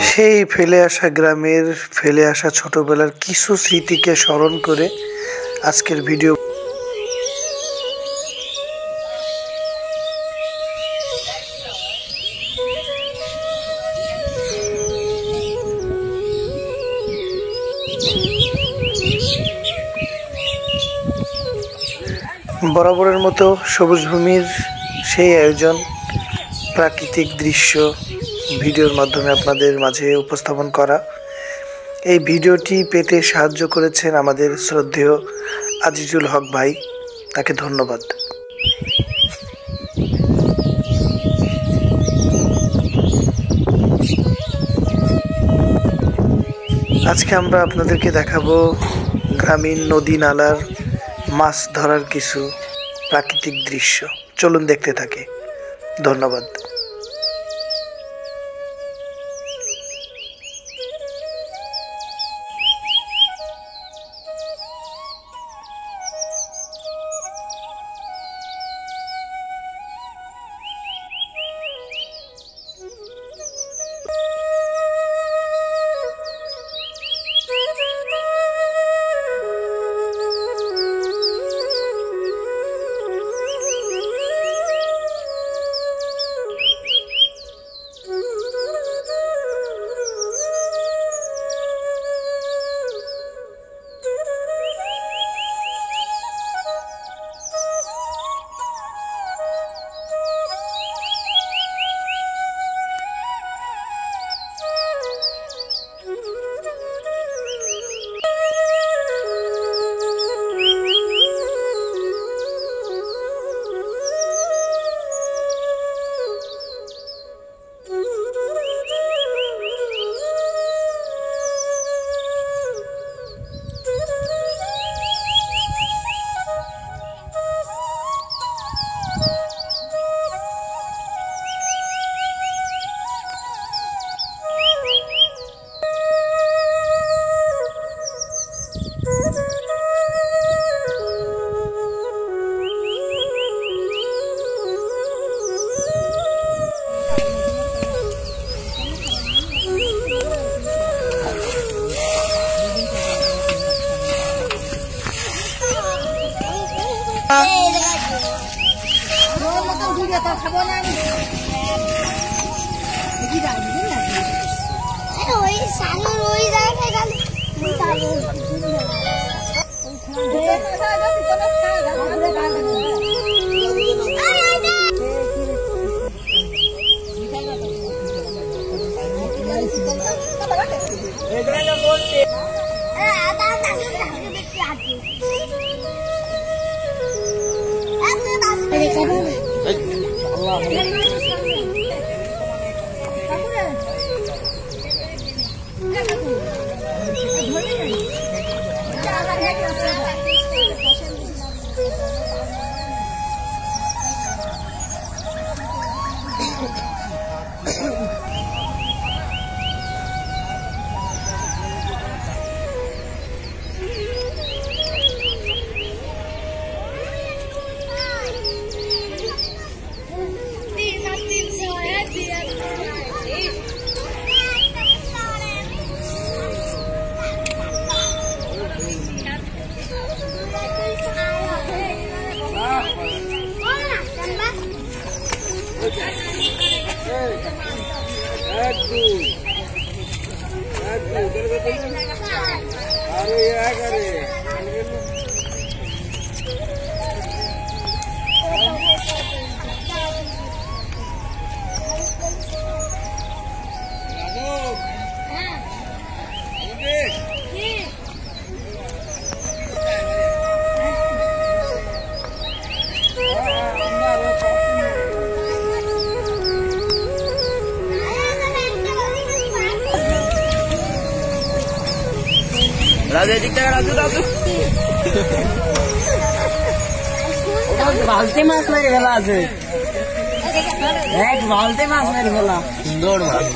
সেই ফেলে আসা গ্রামের ফেলে আসা ছোটবেলার কিছু স্মৃতিকে স্মরণ করে আজকের ভিডিও। বরাবরের মতো সবুজ ভূমির সেই আয়োজন, প্রাকৃতিক দৃশ্য ভিডিওর মাধ্যমে আপনাদের মাঝে উপস্থাপন করা। এই ভিডিওটি পেতে সাহায্য করেছেন আমাদের শ্রদ্ধেয় আজিজুল হক ভাই, তাকে ধন্যবাদ। আজকে আমরা আপনাদেরকে দেখাবো গ্রামীণ নদী নালার মাছ ধরার কিছু প্রাকৃতিক দৃশ্য। চলুন দেখতে থাকি। ধন্যবাদ। বালতি মাছ মেরে ফেলা আছে। এক বালতি মাছ মেরে ফেলা সুন্দর মাছ